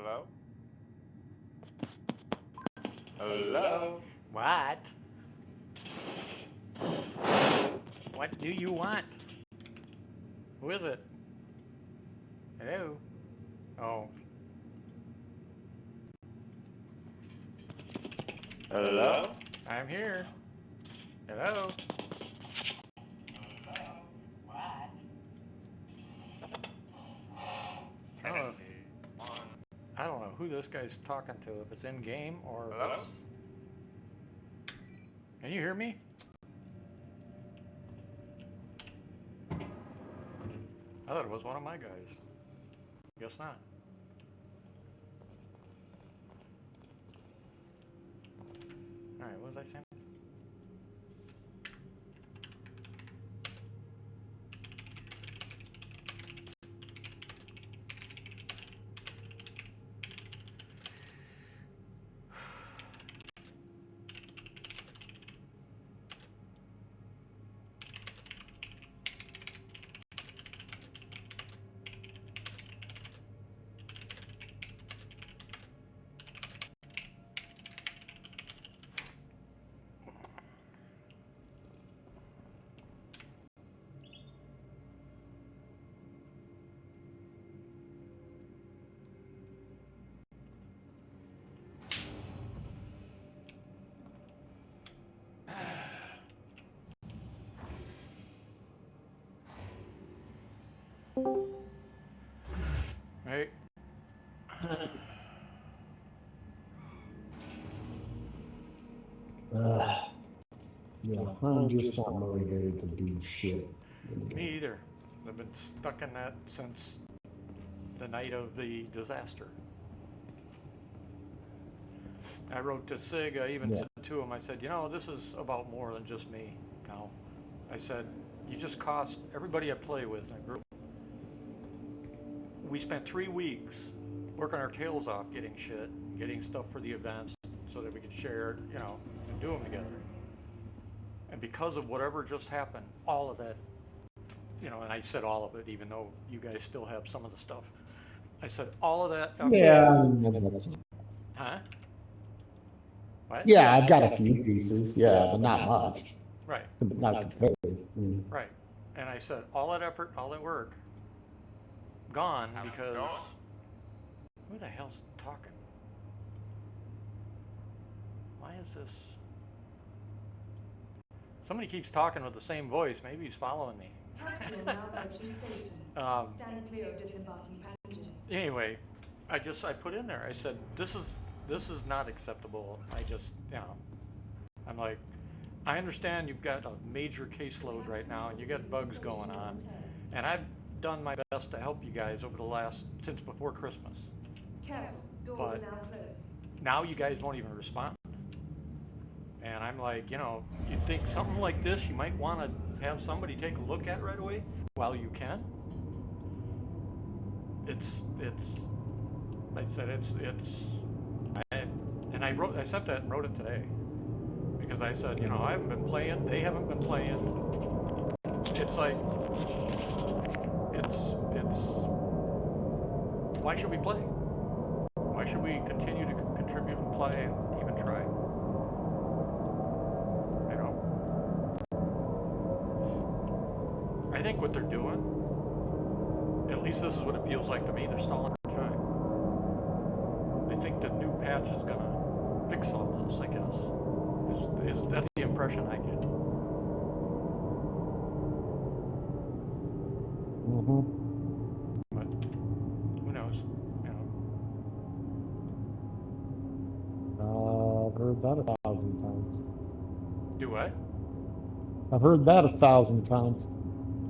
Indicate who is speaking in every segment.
Speaker 1: Hello? Hello?
Speaker 2: What? What do you want? Who is it? Hello? Oh.
Speaker 1: Hello?
Speaker 2: I'm here. Hello? What? I don't know who this guy's talking to, if it's in game or if
Speaker 1: Hello?
Speaker 2: it's... Can you hear me? I thought it was one of my guys. Guess not. Alright, what was I saying? Right?
Speaker 3: Yeah, I'm just not motivated to do shit anymore.
Speaker 2: Me either. I've been stuck in that since the night of the disaster. I wrote to Sig, I even said to him, I said, you know, this is about more than just me now. I said, you just cost everybody I play with in a group. We spent 3 weeks working our tails off getting shit, getting stuff for the events so that we could share, you know, and do them together. And because of whatever just happened, all of that, you know, and I said all of it, even though you guys still have some of the stuff. I said all of that.
Speaker 3: Yeah.
Speaker 2: Huh? What?
Speaker 3: Yeah, I've got a few pieces. Yeah, but not much.
Speaker 2: Right.
Speaker 3: Not compared.
Speaker 2: Right. And I said all that effort, all that work, gone because who the hell's talking? Why is this? Somebody keeps talking with the same voice. Maybe he's following me.
Speaker 4: Capsule now approaching station. Stand clear of disembarking passengers.
Speaker 2: Anyway, I put in there. I said this is not acceptable. I just, you know, I'm like, I understand you've got a major caseload right now and you got bugs going on, and I've done my best to help you guys over the last since before Christmas.
Speaker 4: Careful, doors
Speaker 2: But
Speaker 4: are now closing.
Speaker 2: now you guys won't even respond. And I'm like, you know, you'd think something like this you might want to have somebody take a look at right away while you can. I said I sent that and wrote it today. Because I said, you know, I haven't been playing, they haven't been playing. It's like, why should we play? Why should we continue to contribute and play and even try? You know? I think what they're doing, at least this is what it feels like to me, they're stalling for time. I think the new patch is gonna fix all this, I guess. That's the impression I get. But who knows? You
Speaker 3: know. I've heard that 1,000 times.
Speaker 2: Do what?
Speaker 3: I've heard that 1,000 times.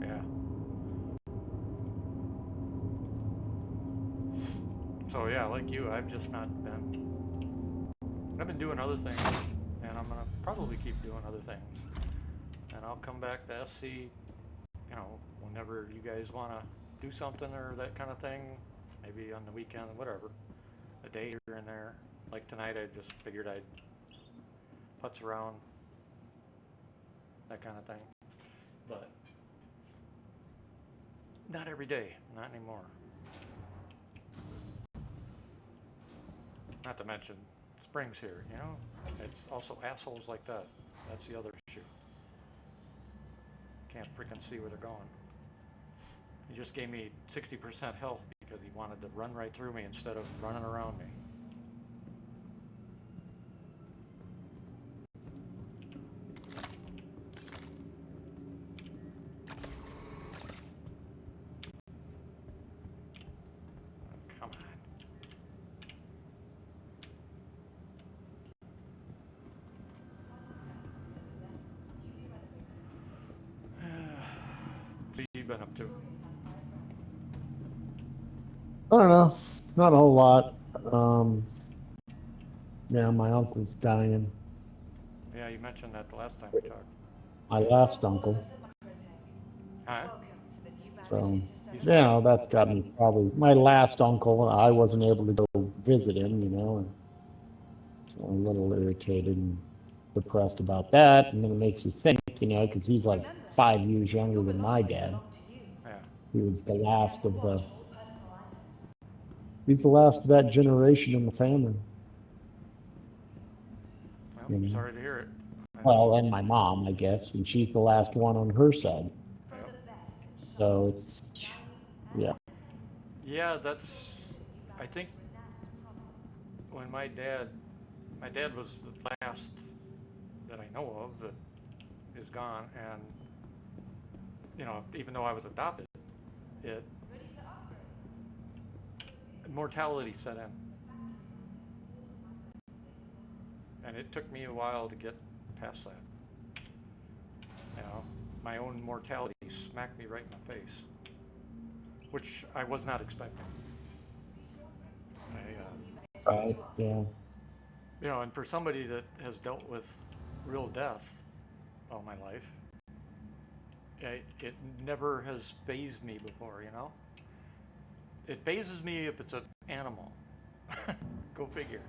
Speaker 2: Yeah. So yeah, like you, I've just not been. I've been doing other things, and I'm gonna probably keep doing other things. And I'll come back to SC, you know, whenever you guys want to do something or that kind of thing. Maybe on the weekend, whatever. A day here and there. Like tonight, I just figured I'd putz around, that kind of thing. But not every day, not anymore. Not to mention springs here, you know? It's also assholes like that. That's the other issue. Can't freaking see where they're going. He just gave me 60% health because he wanted to run right through me instead of running around me. Come on. So you've been up to?
Speaker 3: I don't know, not a whole lot. Yeah, my uncle's dying.
Speaker 2: Yeah, you mentioned that the last time we talked.
Speaker 3: My last uncle.
Speaker 2: Huh?
Speaker 3: So,
Speaker 2: He's
Speaker 3: you know, that's got me probably, my last uncle, I wasn't able to go visit him, you know, and so I'm a little irritated and depressed about that. And then it makes you think, you know, because he's like 5 years younger than my dad.
Speaker 2: Yeah.
Speaker 3: He was the last of the, he's the last of that generation in the family.
Speaker 2: Well,
Speaker 3: You know?
Speaker 2: sorry to hear it.
Speaker 3: Well, and my mom, I guess, and she's the last one on her side.
Speaker 2: Yep.
Speaker 3: So it's, yeah.
Speaker 2: Yeah, that's. I think when my dad was the last that I know of that is gone, and you know, even though I was adopted, it mortality set in, and it took me a while to get past that. You know, my own mortality smacked me right in the face, which I was not expecting.
Speaker 3: Right, yeah.
Speaker 2: You know, and for somebody that has dealt with real death all my life, it never has fazed me before. You know, it phases me if it's an animal. Go figure.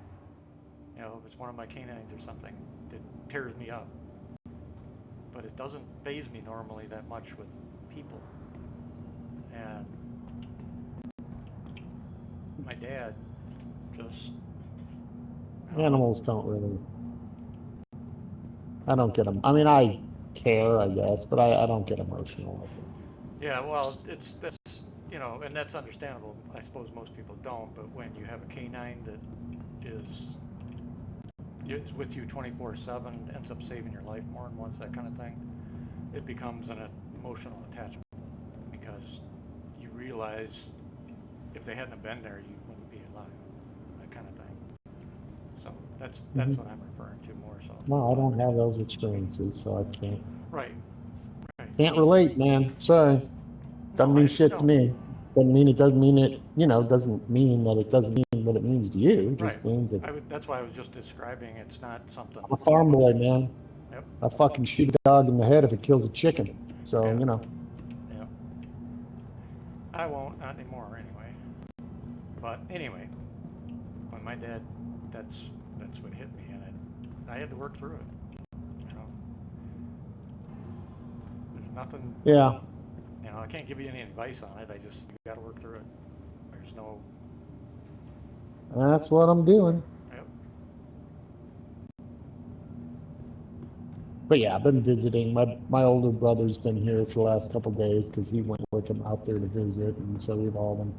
Speaker 2: You know, if it's one of my canines or something, it tears me up. But it doesn't faze me normally that much with people. And my dad just
Speaker 3: Animals don't really, I don't get them. I mean, I care, I guess, but I don't get emotional.
Speaker 2: yeah, well, that's you know, and that's understandable. I suppose most people don't, but when you have a canine that is with you 24/7, ends up saving your life more than once, that kind of thing, it becomes an emotional attachment because you realize if they hadn't have been there, you wouldn't be alive, that kind of thing. So that's what I'm referring to more so.
Speaker 3: No, I don't have those experiences, so I
Speaker 2: Right, right.
Speaker 3: can't relate, man. Sorry. Doesn't
Speaker 2: No,
Speaker 3: mean shit to
Speaker 2: no.
Speaker 3: me. Doesn't mean it, you know, doesn't mean that it doesn't mean what it means to you. It
Speaker 2: Right.
Speaker 3: just means that
Speaker 2: That's why I was just describing it's not something
Speaker 3: I'm a
Speaker 2: that
Speaker 3: farm
Speaker 2: most.
Speaker 3: boy, man.
Speaker 2: Yep.
Speaker 3: I fucking shoot a dog in the head if it kills a chicken. So,
Speaker 2: Yeah.
Speaker 3: you know.
Speaker 2: Yeah. I won't, not anymore anyway. But anyway, when my dad, that's what hit me, and I had to work through it. You know, there's nothing.
Speaker 3: Yeah.
Speaker 2: You know, I can't give you any advice on it. You got to work through it. There's no.
Speaker 3: That's what I'm doing.
Speaker 2: Yep.
Speaker 3: But yeah, I've been visiting. My older brother's been here for the last couple of days because he went with him out there to visit, and so we've all been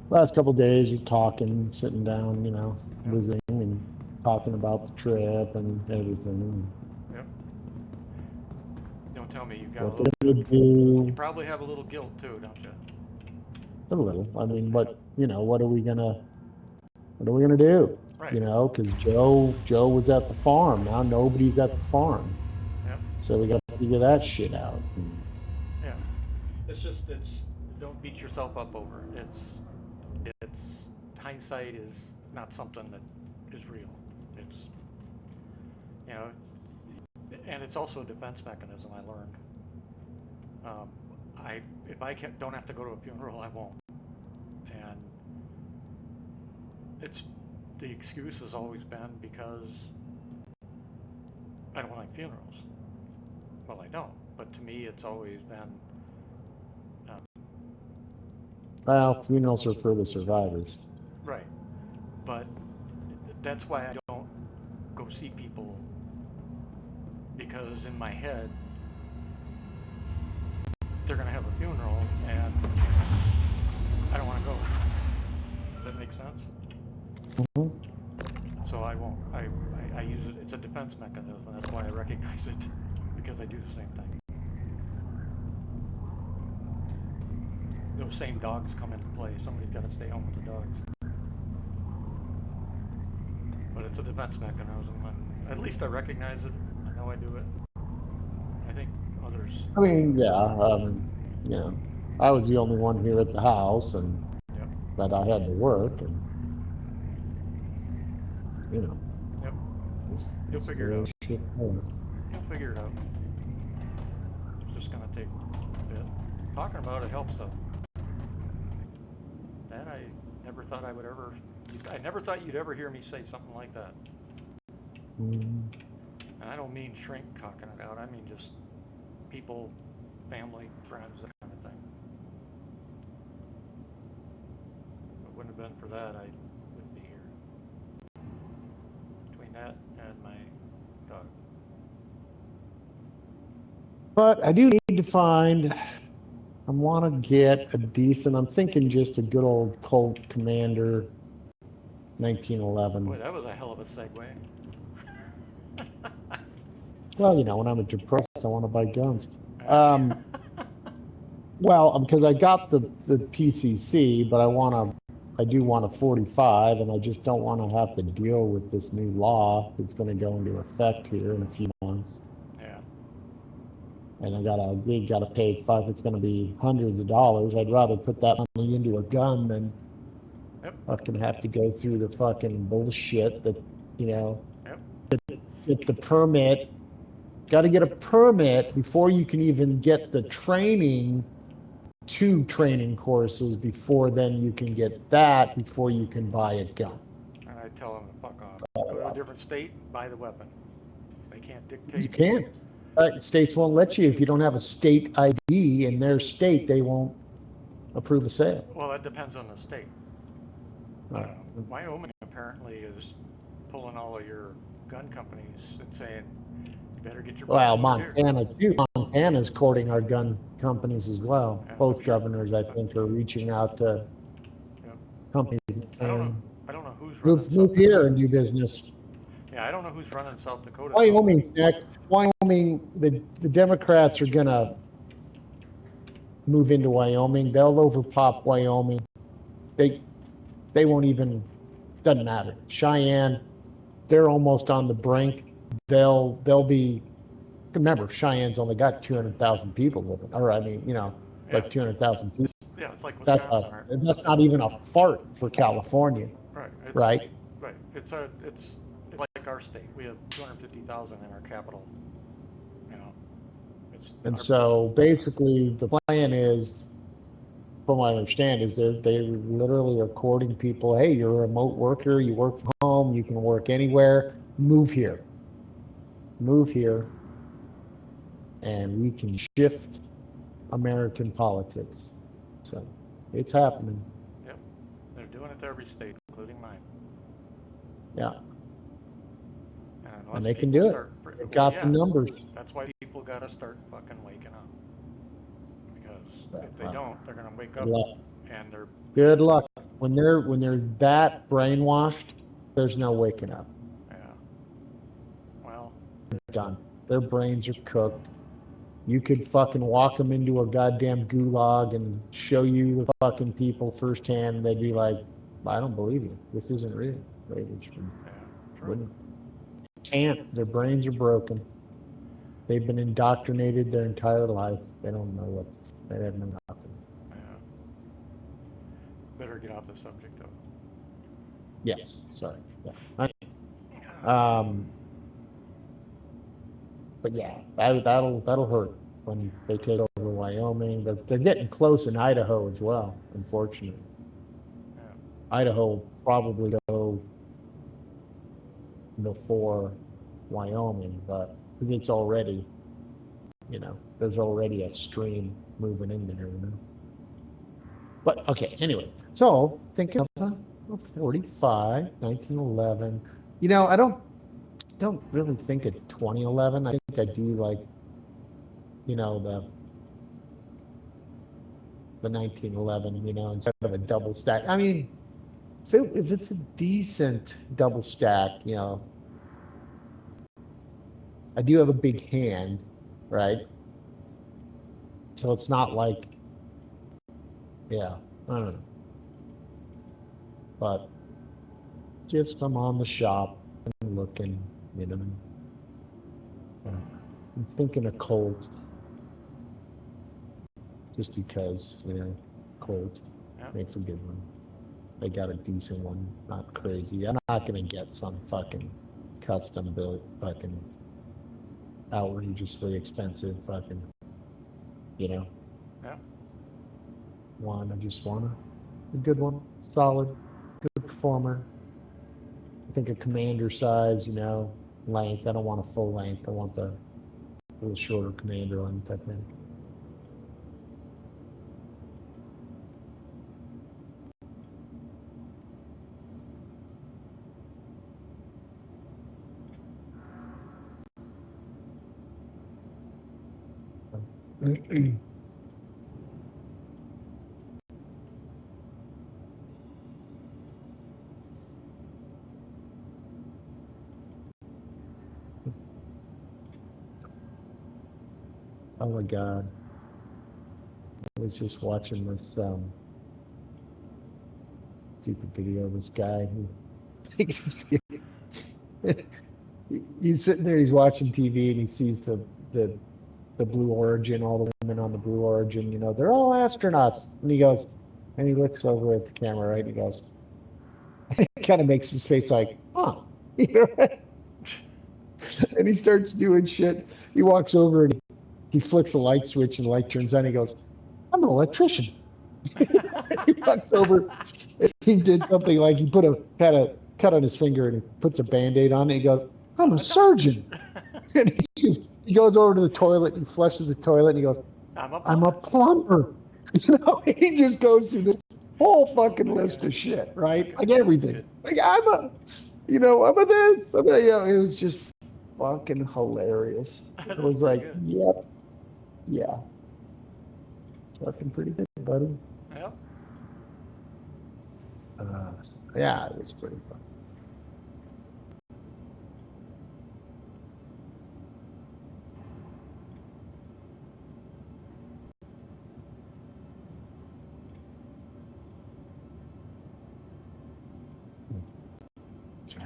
Speaker 3: last couple of days we're talking, sitting down, you know,
Speaker 2: Yep.
Speaker 3: visiting and talking about the trip and everything.
Speaker 2: Yep. Don't tell me you've got a
Speaker 3: What
Speaker 2: little.
Speaker 3: they're gonna do.
Speaker 2: You probably have a little guilt too, don't you?
Speaker 3: A little. I mean, but you know, what are we gonna do?
Speaker 2: Right.
Speaker 3: You know, because Joe was at the farm. Now nobody's at the farm,
Speaker 2: Yep.
Speaker 3: so we got to figure that shit out.
Speaker 2: Yeah. It's don't beat yourself up over it. It's hindsight is not something that is real. It's you know, and it's also a defense mechanism. I learned. Um, I if I don't have to go to a funeral, I won't. And it's the excuse has always been because I don't like funerals. Well, I don't, but to me, it's always been. Um,
Speaker 3: Well, funerals are for the survivors.
Speaker 2: right, but that's why I don't go see people, because in my head they're gonna have a funeral and I don't want to go. Does that make sense?
Speaker 3: Mm-hmm.
Speaker 2: So I won't. I use it. It's a defense mechanism. That's why I recognize it, because I do the same thing. Those same dogs come into play. Somebody's got to stay home with the dogs. But it's a defense mechanism, and at least I recognize it. I know I do it. I think others.
Speaker 3: I mean, yeah, you know, I was the only one here at the house, and
Speaker 2: Yep.
Speaker 3: but I had to work, and you know,
Speaker 2: Yep. You'll
Speaker 3: it's
Speaker 2: figure it out.
Speaker 3: shit goes.
Speaker 2: You'll figure it out. It's just gonna take a bit. Talking about it helps though. That I never thought I would ever. I never thought you'd ever hear me say something like that.
Speaker 3: Mm.
Speaker 2: And I don't mean shrink talking it out. I mean just people, family, friends, that kind of thing. If it wouldn't have been for that, I wouldn't be here. Between that and my dog.
Speaker 3: But I do need to find. I want to get a decent. I'm thinking just a good old Colt Commander, 1911.
Speaker 2: Boy, that was a hell of a segue.
Speaker 3: Well, you know, when I'm depressed, I want to buy guns.
Speaker 2: Yeah.
Speaker 3: Well, because I got the PCC, but I do want a 45, and I just don't want to have to deal with this new law that's going to go into effect here in a few months.
Speaker 2: Yeah.
Speaker 3: And I gotta pay five. It's going to be hundreds of dollars. I'd rather put that money into a gun than fucking have to go through the fucking bullshit that, you know, get the permit. Got to get a permit before you can even get the training. 2 training courses before then you can get that before you can buy a gun.
Speaker 2: And I tell them to fuck off. Go to a different state and buy the weapon. They can't dictate.
Speaker 3: You can't. States won't let you if you don't have a state ID in their state. They won't approve a sale.
Speaker 2: Well, that depends on the state. Wyoming apparently is pulling all of your gun companies and saying, you better get your.
Speaker 3: Well, Montana too. Montana's courting our gun companies as well.
Speaker 2: Yeah,
Speaker 3: both governors, I think, are reaching out to companies that can
Speaker 2: I don't know who's running.
Speaker 3: move here and do business.
Speaker 2: Yeah, I don't know who's running South Dakota.
Speaker 3: Wyoming's next. Wyoming, the Democrats are gonna move into Wyoming. They'll overpop Wyoming. They won't even. Doesn't matter. Cheyenne, they're almost on the brink. They'll be. Remember, Cheyenne's only got 200,000 people living. Or I mean, you know, like 200,000 people.
Speaker 2: Yeah, it's like Wisconsin.
Speaker 3: That's not even a fart for California.
Speaker 2: Right. Right. It's like our state. We have 250,000 in our capital. You know.
Speaker 3: And so basically, the plan is, from what I understand, is they literally are courting people. Hey, you're a remote worker. You work from home. You can work anywhere. Move here. Move here. And we can shift American politics. So it's happening.
Speaker 2: Yep. They're doing it to every state, including mine.
Speaker 3: Yeah. And they can do it. They've got the numbers.
Speaker 2: That's why people got to start fucking waking up. Because if they don't, they're going to wake up and they're...
Speaker 3: Good luck. When they're that brainwashed, there's no waking up.
Speaker 2: Yeah. Well...
Speaker 3: They're done. Their brains are cooked. You could fucking walk them into a goddamn gulag and show you the fucking people firsthand, and they'd be like, I don't believe you. This isn't real. Wouldn't. Can't. Their brains are broken. They've been indoctrinated their entire life. They don't know what. They have no nothing.
Speaker 2: Yeah. Better get off the subject, though.
Speaker 3: Yes. Sorry. Yeah. But yeah, that'll hurt when they take over Wyoming. They're getting close in Idaho as well, unfortunately.
Speaker 2: Yeah.
Speaker 3: Idaho will probably go before Wyoming, but because it's already, you know, there's already a stream moving in there, you know. But okay, anyways, so think of Well, 45, 1911. You know, I don't really think of 2011. I think I do like, you know, the 1911. You know, instead of a double stack. I mean, if it's a decent double stack, you know, I do have a big hand, right? So it's not like, yeah, I don't know. But just I'm on the shop and looking, you know. I'm thinking of Colt, just because, you know, Colt
Speaker 2: Yeah.
Speaker 3: makes a good one. They got a decent one, not crazy. I'm not gonna get some fucking custom built, fucking outrageously expensive fucking, you know,
Speaker 2: Yeah.
Speaker 3: one. I just want a good one, solid, good performer. I think a commander size, you know, length. I don't want a full length. I want the little shorter commander length, I think. Oh my God. I was just watching this stupid video of this guy who he's sitting there, he's watching TV and he sees the Blue Origin, all the women on the Blue Origin, you know, they're all astronauts. And he goes, and he looks over at the camera, right? And he goes, it kind of makes his face like, huh. You know, right? And he starts doing shit. He walks over and he flicks a light switch and the light turns on. He goes, I'm an electrician. He walks over and he did something like he had a cut on his finger and he puts a Band-Aid on it. He goes, I'm a surgeon. And he goes over to the toilet and he flushes the toilet and he goes, I'm a plumber. You know, he just goes through this whole fucking list of shit, right? Like everything. Like you know, I'm a this. You know, it was just fucking hilarious. It was like, yep, yeah, fucking pretty good, buddy.
Speaker 2: Yep.
Speaker 3: Yeah, it was pretty fun.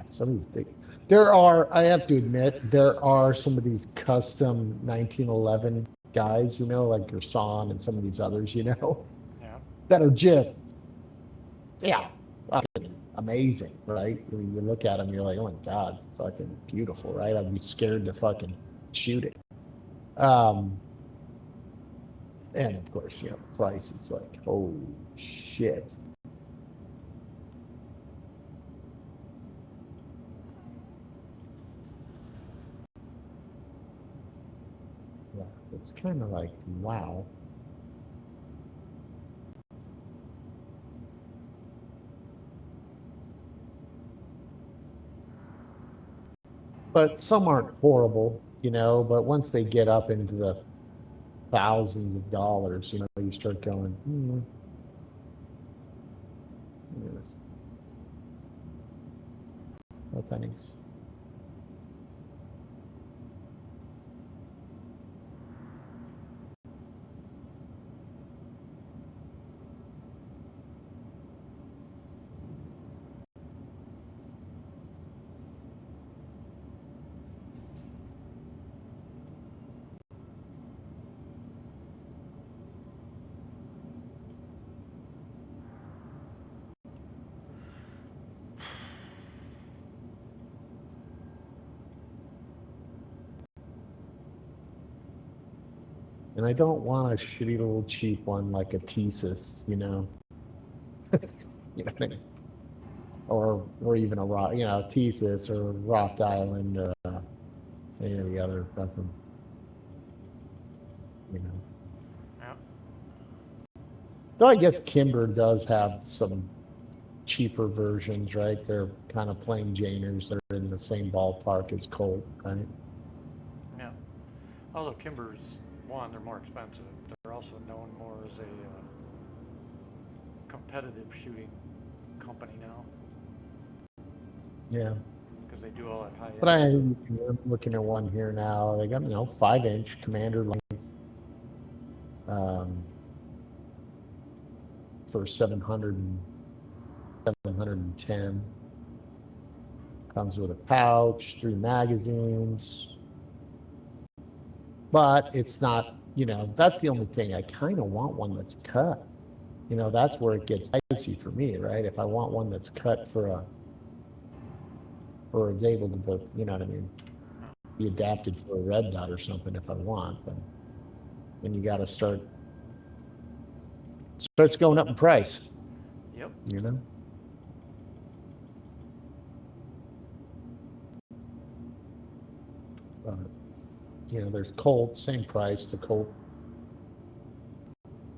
Speaker 3: Some of these things. I have to admit, there are some of these custom 1911 guys, you know, like your Son and some of these others, you know,
Speaker 2: Yeah.
Speaker 3: that are just, yeah, fucking amazing, right? When you look at them, you're like, oh my God, fucking beautiful, right? I'd be scared to fucking shoot it. And of course, you know, the price is like, holy shit. Yeah, it's kind of like, wow. But some aren't horrible, you know, but once they get up into the thousands of dollars, you know, you start going, yes. No thanks. And I don't want a shitty little cheap one like a Thesis, you know. You know what I mean? Or even a rock, you know, Thesis or Rock Island or any of the other fucking, you know.
Speaker 2: Yeah.
Speaker 3: Though I guess Kimber does have some cheaper versions, right? They're kind of plain Janers. They're in the same ballpark as Colt, right?
Speaker 2: Yeah. Although Kimber's, one, they're more expensive. They're also known more as a competitive shooting company now
Speaker 3: Yeah.
Speaker 2: because they do all that high
Speaker 3: But
Speaker 2: end.
Speaker 3: I'm looking at one here now. They got, 5-inch commander length for 710. Comes with a pouch, 3 magazines. But it's not, that's the only thing. I kind of want one that's cut. That's where it gets dicey for me, right? If I want one that's cut or is able to, what I mean, be adapted for a red dot or something if I want, then you got to starts going up in price.
Speaker 2: Yep.
Speaker 3: There's Colt, same price. The Colt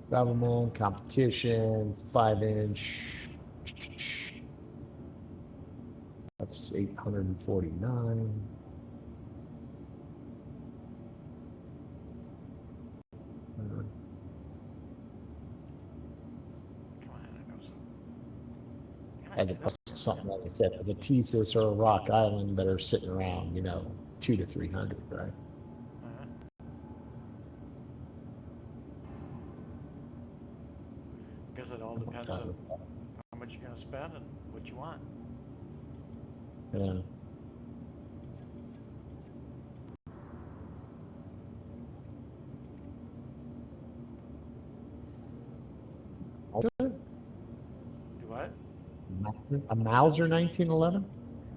Speaker 3: government competition, 5-inch. That's 849. As opposed to something like I said, the Thesis or a Rock Island that are sitting around, 200 to 300, right?
Speaker 2: Guess it all depends on how much you're going to spend and what you want.
Speaker 3: Yeah.
Speaker 2: Do what?
Speaker 3: A Mauser 1911?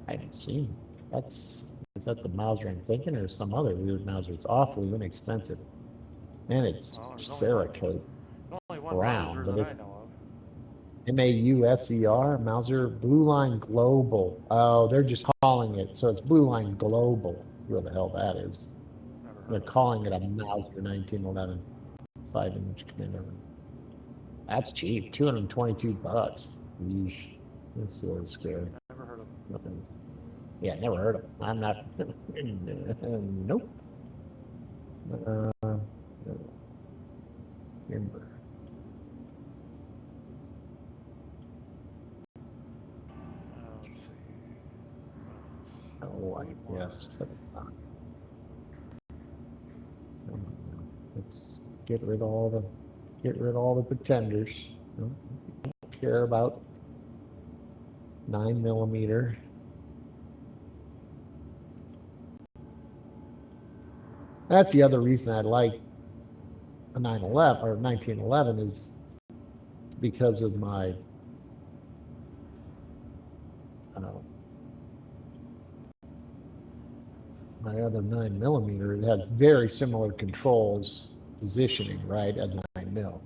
Speaker 3: I haven't seen. Is that the Mauser I'm thinking, or some other weird Mauser? It's awfully inexpensive, and it's Cerakote
Speaker 2: Only one
Speaker 3: brown,
Speaker 2: Mauser
Speaker 3: but
Speaker 2: that
Speaker 3: it's
Speaker 2: I know of.
Speaker 3: Mauser Mauser Blue Line Global. Oh, they're just calling it, so it's Blue Line Global. Who the hell that is? They're calling it a Mauser 1911 5-inch commander. That's cheap, $222. Yeesh. That's a little scary.
Speaker 2: Never heard of them.
Speaker 3: Nothing. Yeah, never heard of them. I'm not. Nope. Timber.
Speaker 2: Let's see.
Speaker 3: Oh, I guess. Let's get rid of all the pretenders. Don't care about 9mm. That's the other reason I like a 911 or 1911 is because of my my other 9mm. It has very similar controls, positioning, right, as a 9mm,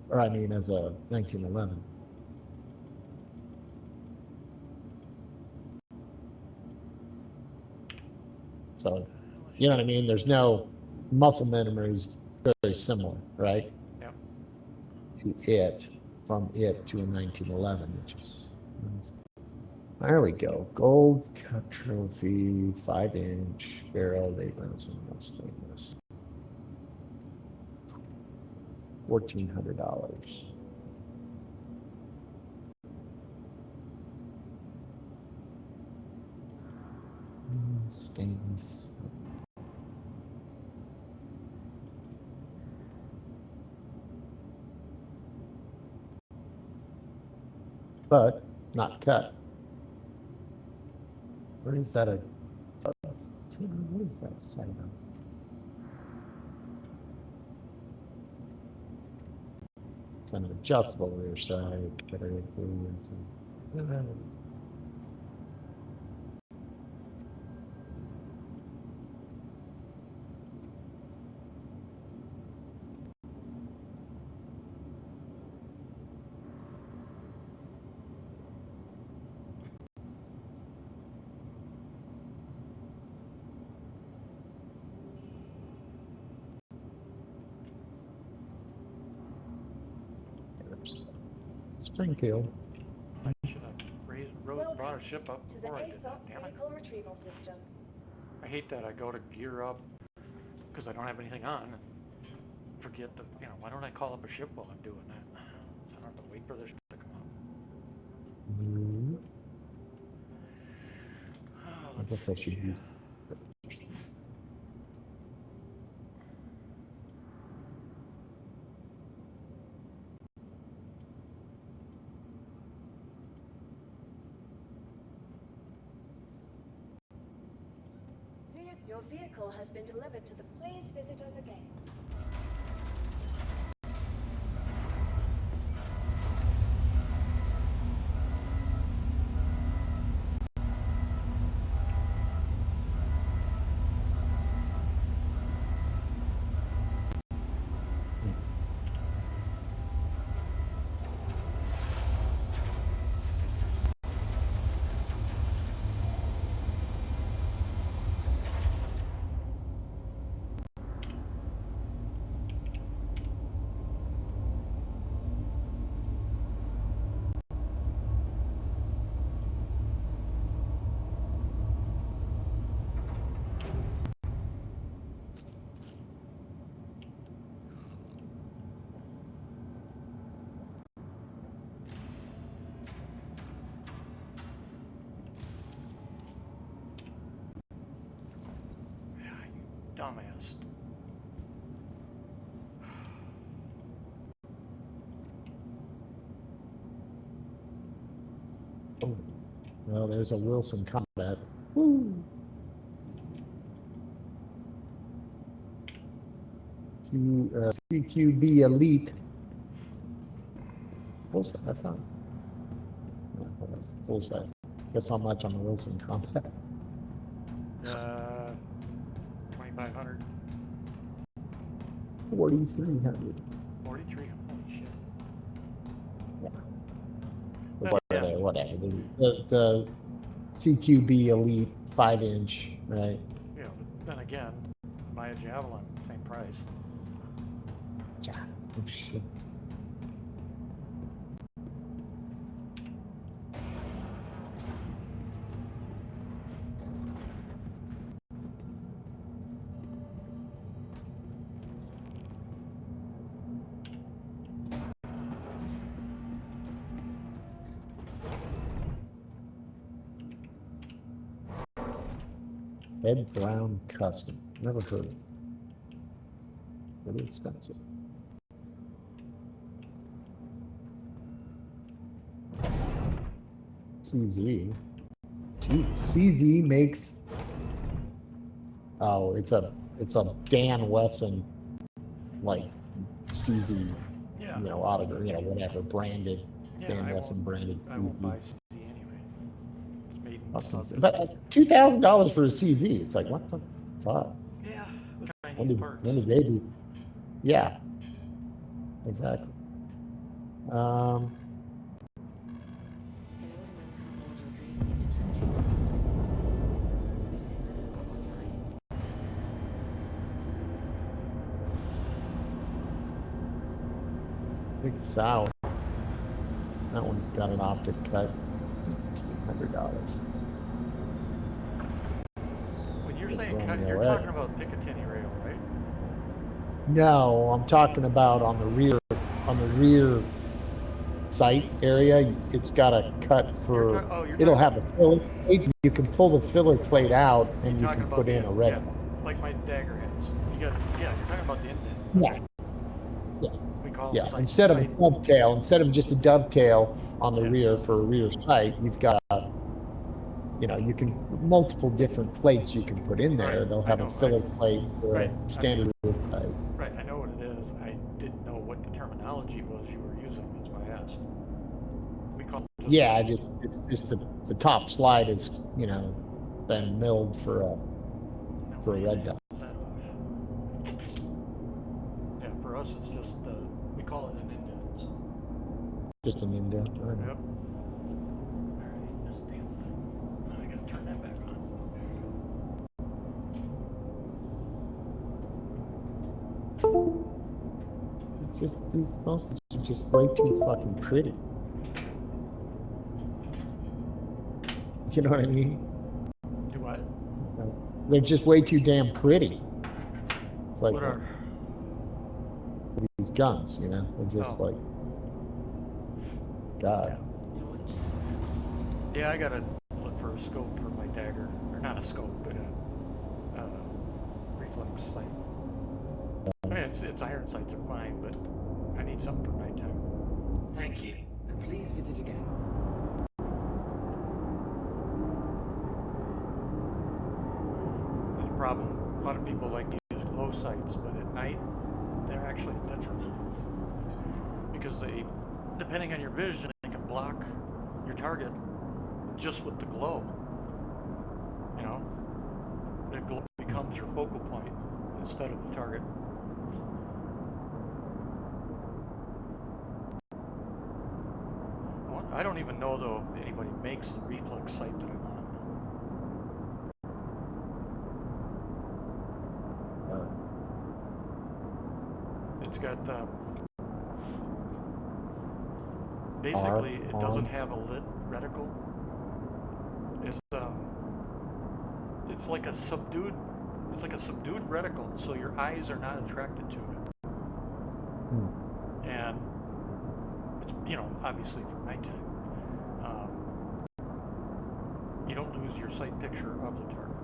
Speaker 3: or I mean as a 1911. So, you know what I mean? There's no muscle memory is very similar, right?
Speaker 2: Yep.
Speaker 3: From it to a 1911, which is nice. There we go. Gold cut trophy, 5-inch barrel, 8 rounds of stainless. $1,400. Stainless. But not cut. Where is that? What is that side of? It's an adjustable rear side. Springfield.
Speaker 2: I should have a ship up
Speaker 5: to the
Speaker 2: before I did that.
Speaker 5: ASOP
Speaker 2: Damn it.
Speaker 5: vehicle retrieval system.
Speaker 2: I hate that I go to gear up because I don't have anything on and forget that, you know, why don't I call up a ship while I'm doing that? So I don't have to wait for this to come up.
Speaker 3: Mm-hmm.
Speaker 2: Oh,
Speaker 3: I guess I should use.
Speaker 5: Your vehicle has been delivered to the... Please visit us again.
Speaker 2: Dumbass.
Speaker 3: Oh, well, there's a Wilson combat. Woo! CQB Elite. Full size, I thought. No, full size. Guess how much on the Wilson combat?
Speaker 2: 2,500.
Speaker 3: 4,300.
Speaker 2: 43. Holy shit.
Speaker 3: Yeah.
Speaker 2: Then again,
Speaker 3: Whatever. The CQB Elite 5-inch, right?
Speaker 2: yeah, but then again, buy a Javelin, same price.
Speaker 3: Yeah. Oh, shit. Ed Brown Custom. Never heard of it. Pretty expensive. CZ. Jesus, CZ makes. Oh, it's a Dan Wesson, like CZ,
Speaker 2: Yeah.
Speaker 3: you know, auditor, you know, whatever branded,
Speaker 2: Yeah,
Speaker 3: Dan Wesson branded
Speaker 2: I won't buy
Speaker 3: CZ.
Speaker 2: C anyway. It's made in
Speaker 3: Fucking,
Speaker 2: South.
Speaker 3: but $2,000 for a CZ. It's like, what the fuck?
Speaker 2: Yeah, with
Speaker 3: When
Speaker 2: Chinese
Speaker 3: did
Speaker 2: parts.
Speaker 3: they do? Yeah, exactly. Big South. That one's got an optic cut. $1,600.
Speaker 2: When you're
Speaker 3: It's
Speaker 2: saying
Speaker 3: going
Speaker 2: cut,
Speaker 3: the
Speaker 2: you're
Speaker 3: way.
Speaker 2: talking about Picatinny rail, right?
Speaker 3: No, I'm talking about on the rear sight area. It's got a cut for. It'll have a filler plate. You can pull the filler plate out and you can put in a red.
Speaker 2: Yeah, like my dagger heads. You're talking about the indent.
Speaker 3: Yeah. Yeah.
Speaker 2: We call them
Speaker 3: Yeah.
Speaker 2: sight.
Speaker 3: Instead of a dovetail, instead of just a dovetail on the rear for a rear sight, you've got you know, you can multiple different plates you can put in there.
Speaker 2: Right,
Speaker 3: They'll have a filler plate for a standard rear sight.
Speaker 2: Right, I know what it is. I didn't know what the terminology was you were using. That's why I asked. We call it just
Speaker 3: it's just the top slide is, you know, been milled for a red dot.
Speaker 2: Yeah, for us it's just we call it an indent. So.
Speaker 3: Just an indent.
Speaker 2: Yep. Alright, this damn thing. Now I gotta turn that back on.
Speaker 3: It's just these houses are just way too fucking pretty. You know what I mean?
Speaker 2: Do what?
Speaker 3: They're just way too damn pretty. It's like
Speaker 2: What are?
Speaker 3: these guns, you know? They're just
Speaker 2: Oh.
Speaker 3: like, God.
Speaker 2: Yeah, I gotta look for a scope for my dagger, or not a scope, but a reflex sight. I mean, it's iron sights are fine, but I need something for nighttime.
Speaker 6: Thank you. Please visit again.
Speaker 2: There's a problem. A lot of people like to use glow sights, but at night they're actually a detriment because they, depending on your vision, they can block your target just with the glow. You know, the glow becomes your focal point instead of the target. I don't even know though if anybody makes the reflex sight that I want. It's got basically it doesn't have a lit reticle. It's like a subdued reticle, so your eyes are not attracted to it. And it's, you know, obviously for nighttime. You don't lose your sight picture of the target.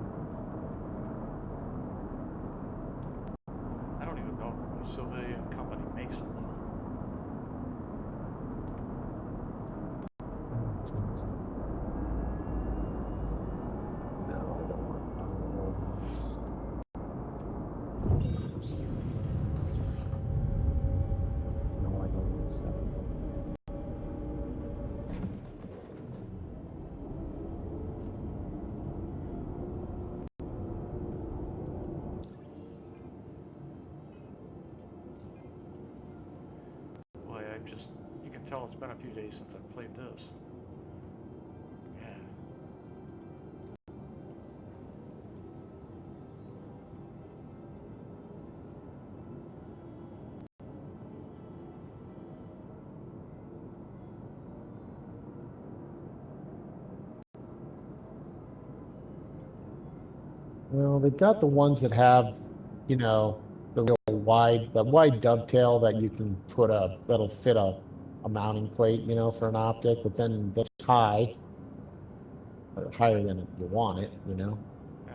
Speaker 2: I don't even know if a civilian company makes them. You can tell it's been a few days since I've played this. Yeah.
Speaker 3: Well, they've got the ones that have, you know, the wide dovetail that you can put that'll fit a mounting plate, you know, for an optic, but then that's high, or higher than you want it, you know.
Speaker 2: Yeah.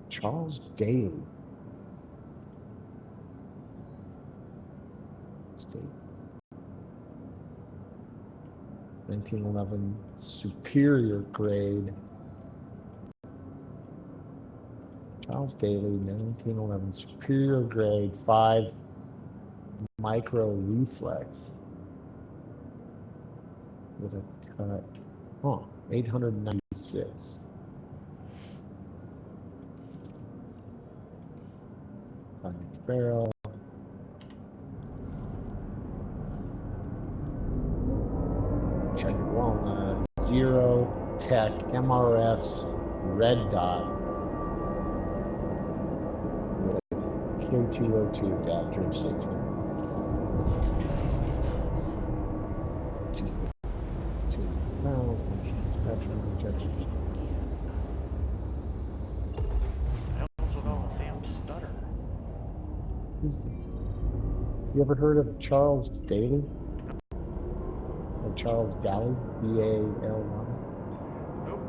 Speaker 3: Charles Daly. State. 1911 superior grade. Charles Daly, 1911 superior grade 5 micro reflex with a cut. 896. Finance barrel. Check it wrong. Zero Tech MRS red dot with a K202 adapter safety.
Speaker 2: Helps with all the damn stutter.
Speaker 3: You ever heard of Charles Daly? Or Charles Daly? D-A-L-Y?
Speaker 2: Nope.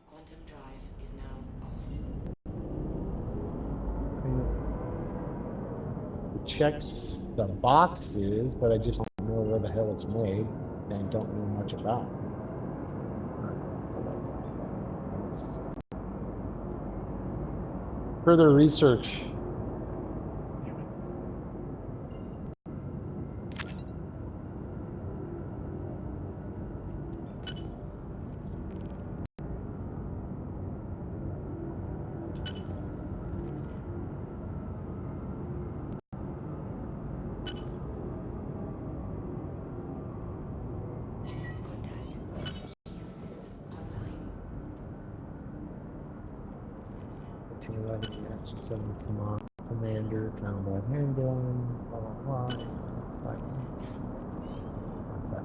Speaker 6: Quantum drive is now off.
Speaker 3: It checks the boxes, but I just don't know where the hell it's made, and I don't know much about it. Further research. 1911 reaction 7 command commander, combat handgun, blah blah blah. Right. Okay.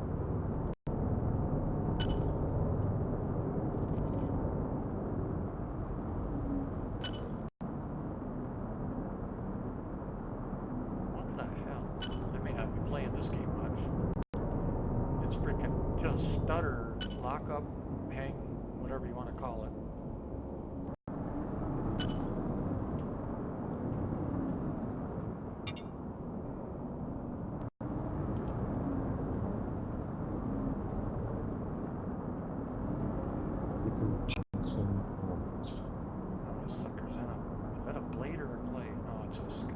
Speaker 2: What the hell? I may not be playing this game much. It's freaking just stutter, lock up, hang, whatever you want to call it.
Speaker 3: Some
Speaker 2: Oh, this sucker's in a... Is that a blade or a clay? No, it's a scave.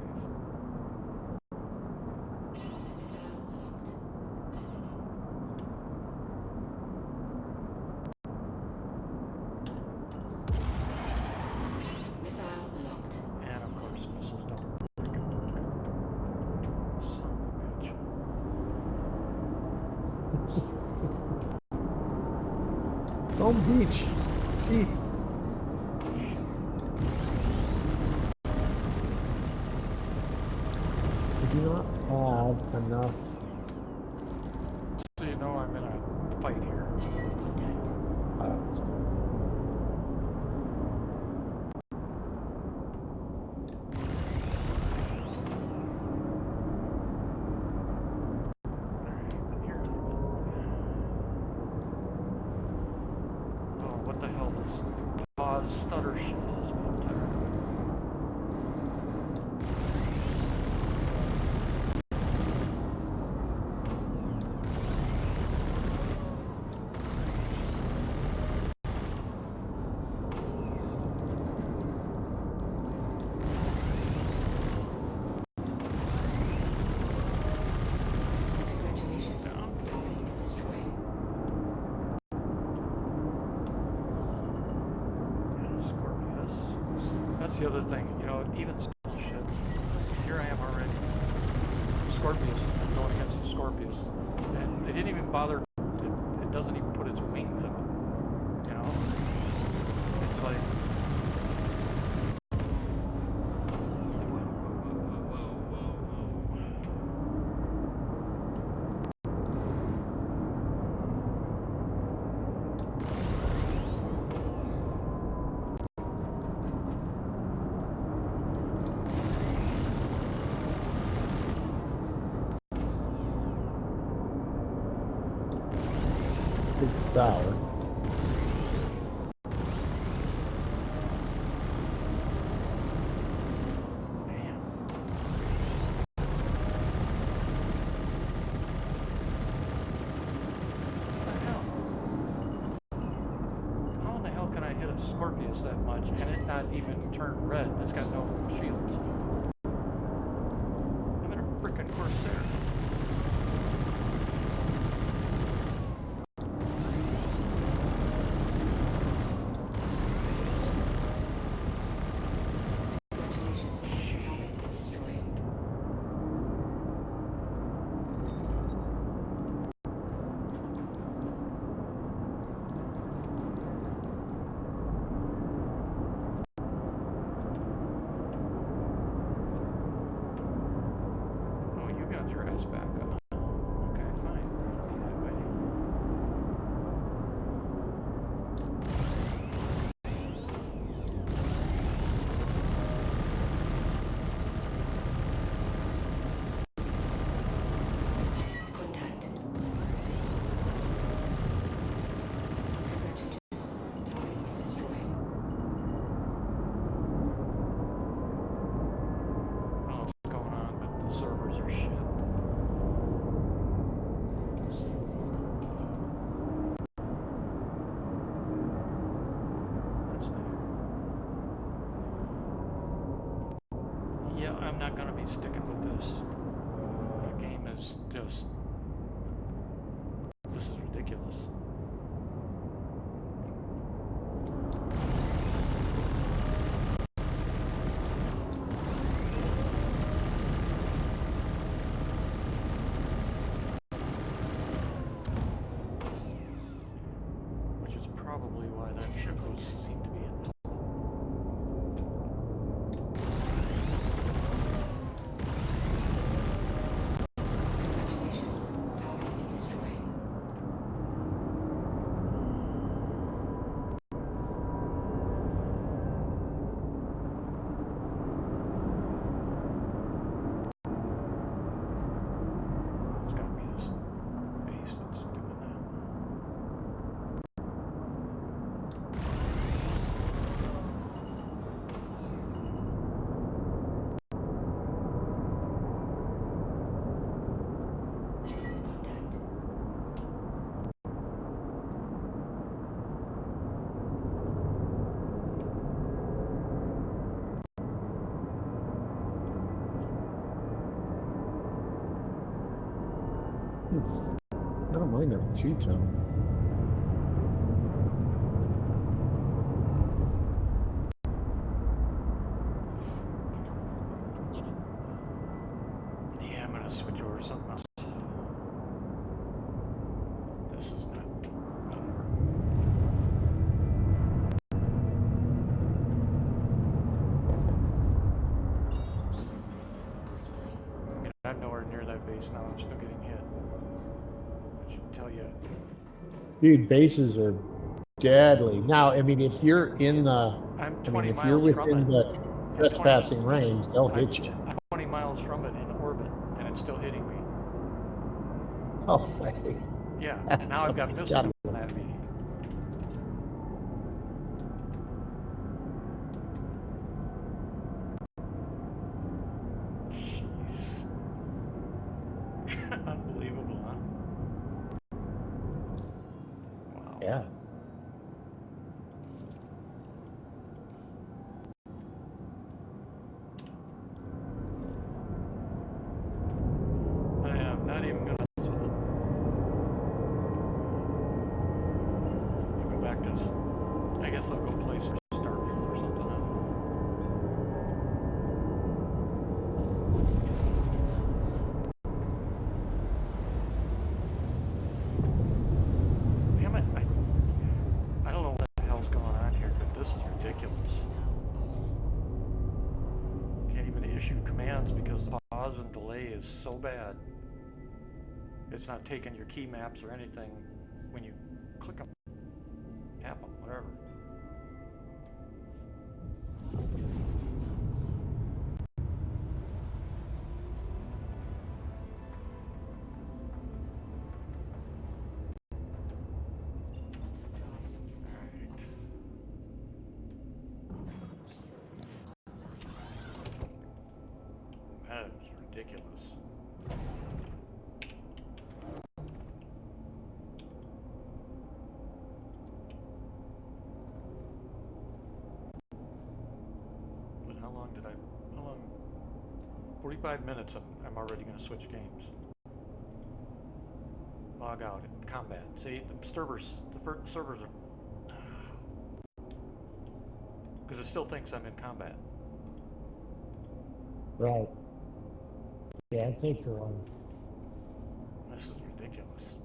Speaker 6: Missile locked.
Speaker 2: And of course, missiles don't freaking work. Son of a bitch.
Speaker 3: Don't beach. Cheat. We do not have enough.
Speaker 2: So you know I'm in a fight here. Oh, what the hell this pause stutter shit is, man. I'm tired.
Speaker 6: Congratulations. Target is destroyed.
Speaker 2: Scorpius. That's the other thing, you know, even small shit. Here I am already. Scorpius, I'm going against the Scorpius. And they didn't even bother, it doesn't even put its wings up. You know? It's like...
Speaker 3: It's sour.
Speaker 2: Man. What the hell? How in the hell can I hit a Scorpius that much and it not even turn red? It's got no shields. I'm in a frickin' Corsair. Your ass back up. Okay, fine. It'll be that way.
Speaker 6: Contact. Congratulations. Target is destroyed.
Speaker 2: I don't know what's going on, but the servers are shit. That's new. Yeah, I'm not gonna be sticking with this. The game is just... This is ridiculous. Which is probably why that ship seemed to be invisible.
Speaker 3: I don't mind a two-tone.
Speaker 2: Yeah, I'm gonna switch over to something else. This is not gonna work. I'm nowhere near that base now. I'm still getting hit. I should tell you.
Speaker 3: Dude, bases are deadly. Now, I mean, if you're in the,
Speaker 2: I'm
Speaker 3: I mean,
Speaker 2: 20
Speaker 3: if you're
Speaker 2: miles from
Speaker 3: within
Speaker 2: it.
Speaker 3: the
Speaker 2: I'm 20
Speaker 3: trespassing range, they'll hit you.
Speaker 2: I'm 20 miles from it in orbit, and it's still hitting me.
Speaker 3: Oh, way.
Speaker 2: Yeah, and now I've got missiles
Speaker 3: Gotta
Speaker 2: coming at me. Jeez. Unbelievable, huh? Wow.
Speaker 3: Yeah.
Speaker 2: I am not even gonna mess with it. I'll go back to, I guess I'll go play some Starfield or something. Damn it, I don't know what the hell's going on here, but this is ridiculous. Can't even issue commands because the pause and delay is so bad. It's not taking your key maps or anything when you click them, tap them, whatever. That is ridiculous. But how long? 45 minutes I'm already going to switch games. Log out, combat. See, the servers are... Because it still thinks I'm in combat.
Speaker 3: Right. Yeah, it takes a while.
Speaker 2: This is ridiculous.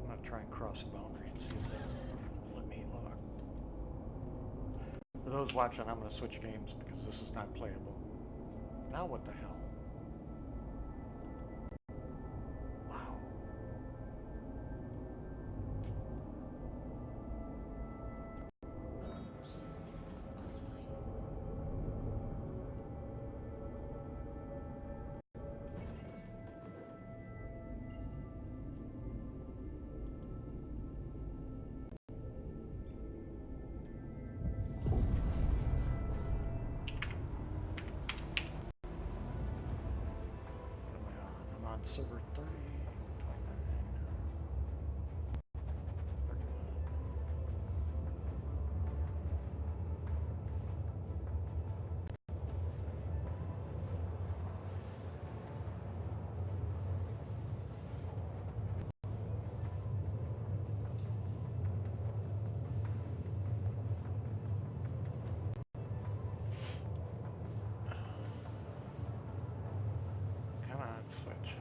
Speaker 2: I'm going to try and cross the boundary and see if they'll let me log. For those watching, I'm going to switch games because this is not playable. Now what the hell? Wow. I'm on server 30, 29. Come on, switch.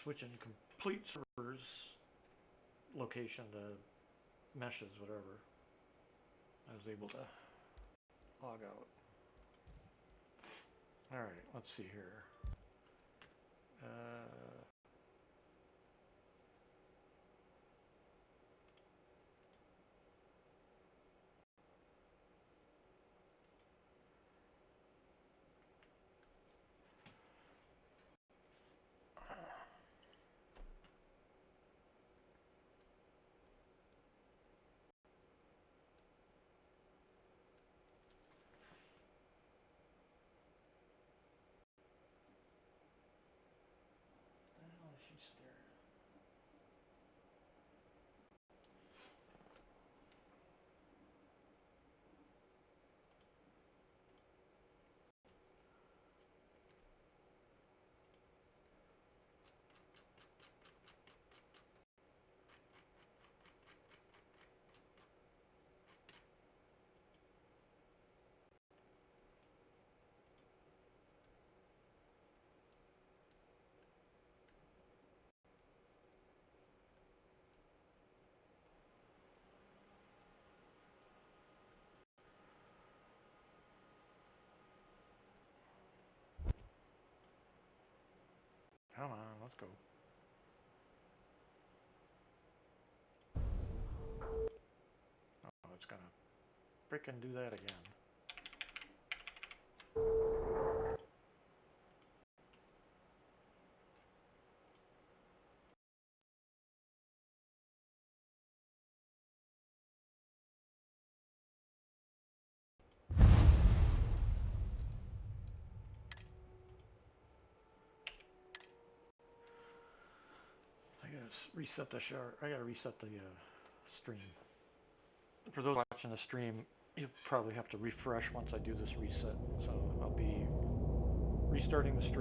Speaker 2: switching complete servers location to meshes, whatever, I was able to log out. All right, let's see here. What the hell is she staring at? Come on, let's go. Oh, it's gonna frickin' do that again. I gotta reset the shower. I gotta reset the stream. For those watching the stream, you'll probably have to refresh once I do this reset. So I'll be restarting the stream.